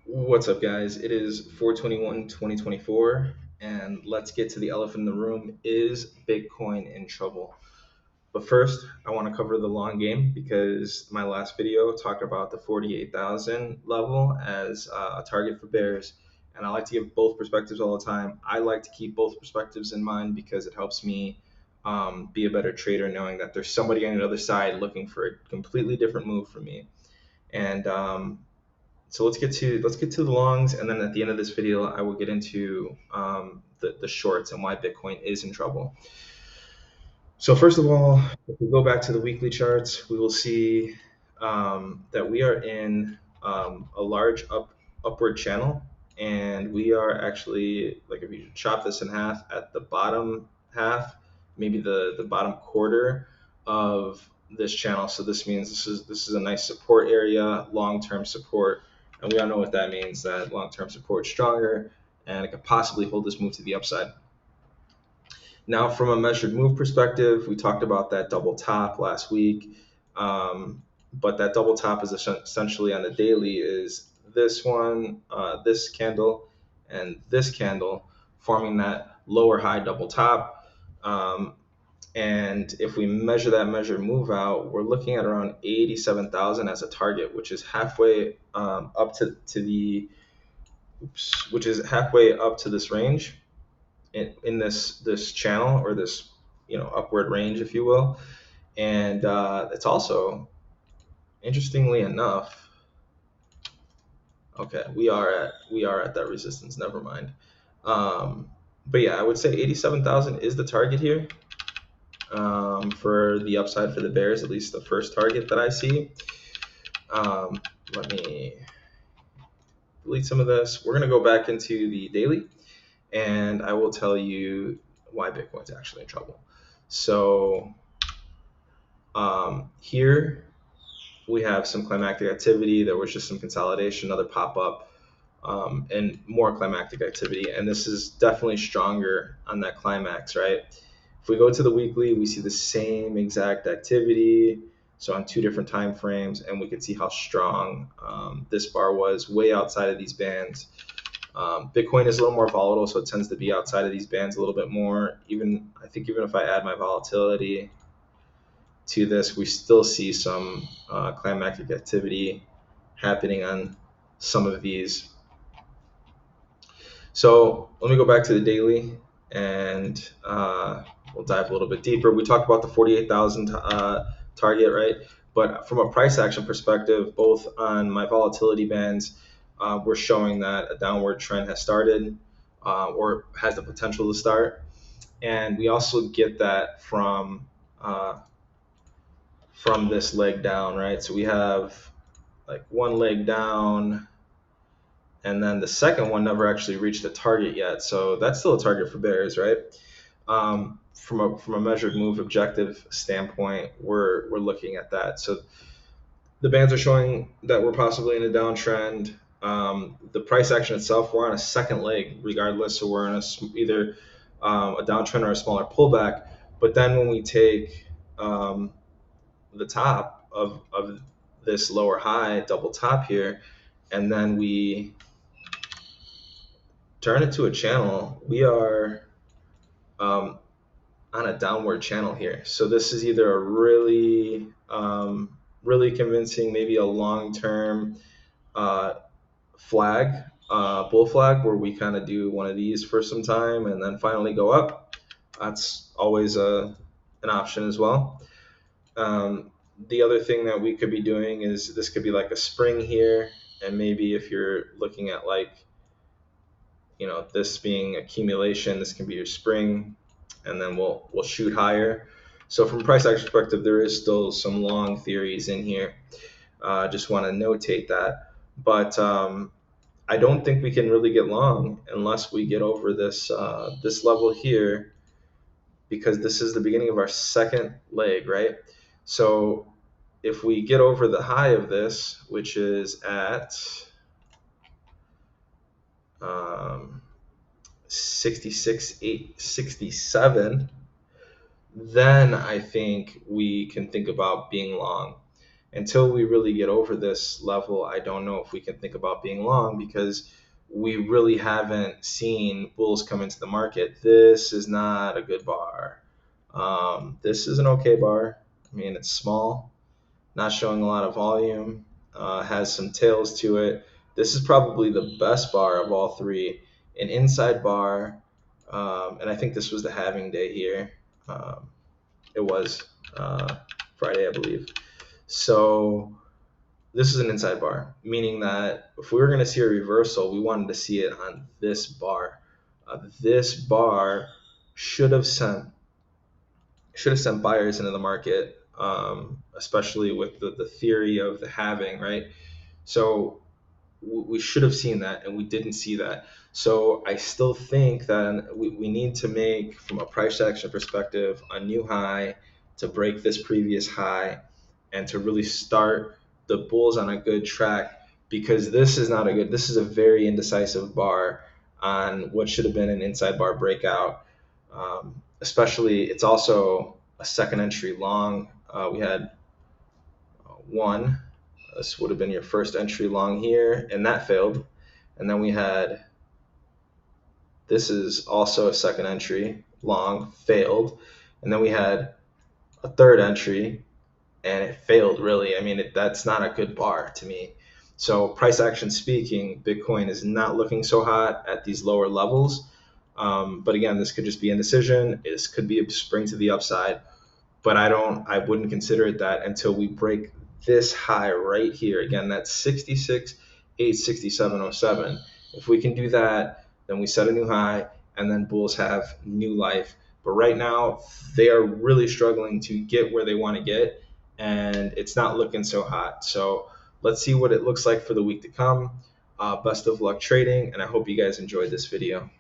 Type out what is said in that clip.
What's up, guys? It is 4/21/2024, and let's get to the elephant in the room. Is Bitcoin in trouble? But first, I want to cover the long game because my last video talked about the 48,000 level as a target for bears, and I like to give both perspectives all the time. I like to keep both perspectives in mind because it helps me be a better trader, knowing that there's somebody on the other side looking for a completely different move from me. And so let's get to the longs, and then at the end of this video, I will get into the shorts and why Bitcoin is in trouble. So first of all, if we go back to the weekly charts, we will see that we are in a large upward channel, and we are actually, like, if you chop this in half, at the bottom half, maybe the bottom quarter of this channel. So this means this is a nice support area, long-term support, and we all know what that means. That long-term support is stronger, and it could possibly hold this move to the upside. Now, from a measured move perspective, we talked about that double top last week, but that double top is essentially on the daily is this one, this candle, and this candle forming that lower high double top. And if we measure that measured move out, we're looking at around 87,000 as a target, which is halfway up to the, which is halfway up to this range in this channel, or this upward range, if you will. And it's also, interestingly enough, okay, we are at that resistance. Never mind. But yeah, I would say 87,000 is the target here, for the upside for the bears, at least the first target that I see. Let me delete some of this. We're going to go back into the daily, and I will tell you why Bitcoin's actually in trouble. So here we have some climactic activity. There was just some consolidation, another pop up, and more climactic activity. And this is definitely stronger on that climax, right? If we go to the weekly, we see the same exact activity. So on two different time frames, and we can see how strong this bar was, way outside of these bands. Bitcoin is a little more volatile, so it tends to be outside of these bands a little bit more. I think even if I add my volatility to this, we still see some climactic activity happening on some of these. So let me go back to the daily, and we'll dive a little bit deeper. We talked about the 48,000 target, right? But from a price action perspective, both on my volatility bands, we're showing that a downward trend has started, or has the potential to start. And we also get that from this leg down, right? So we have like one leg down, and then the second one never actually reached the target yet. So that's still a target for bears, right? From a measured move objective standpoint, we're looking at that. So the bands are showing that we're possibly in a downtrend. The price action itself, we're on a second leg regardless. So we're in either a downtrend or a smaller pullback. But then when we take the top of this lower high double top here, and then we turn it to a channel, we are on a downward channel here. So this is either a really convincing, maybe a long-term flag, bull flag, where we kind of do one of these for some time and then finally go up. That's always an option as well. The other thing that we could be doing is this could be like a spring here, and maybe if you're looking at, like, this being accumulation, this can be your spring, and then we'll shoot higher. So from a price action perspective, there is still some long theories in here. Just want to notate that. But I don't think we can really get long unless we get over this this level here, because this is the beginning of our second leg, right? So if we get over the high of this, which is at 66,867, then I think we can think about being long. until we really get over this level, I don't know if we can think about being long, because we really haven't seen bulls come into the market. This is not a good bar. This is an okay bar. I mean, it's small, not showing a lot of volume, has some tails to it. This is probably the best bar of all three, an inside bar, and I think this was the halving day here. Um, it was Friday, I believe. So this is an inside bar, meaning that if we were going to see a reversal, we wanted to see it on this bar. This bar should have sent buyers into the market, especially with the theory of the halving, right? So we should have seen that, and we didn't see that. So I still think that we need to make, from a price action perspective, a new high to break this previous high and to really start the bulls on a good track, because this is not a good, this is a very indecisive bar on what should have been an inside bar breakout. Especially, it's also a second entry long. We had one. This would have been your first entry long here, and that failed. And then we had, this is also a second entry long, failed. And then we had a third entry, and it failed, really. I mean, that's not a good bar to me. So price action speaking, Bitcoin is not looking so hot at these lower levels. But again, this could just be indecision. This could be a spring to the upside, but I wouldn't consider it that until we break this high right here. Again, that's 66,867.07. If we can do that, then we set a new high, and then bulls have new life. But right now, they are really struggling to get where they want to get, and it's not looking so hot. So let's see what it looks like for the week to come. Best of luck trading, and I hope you guys enjoyed this video.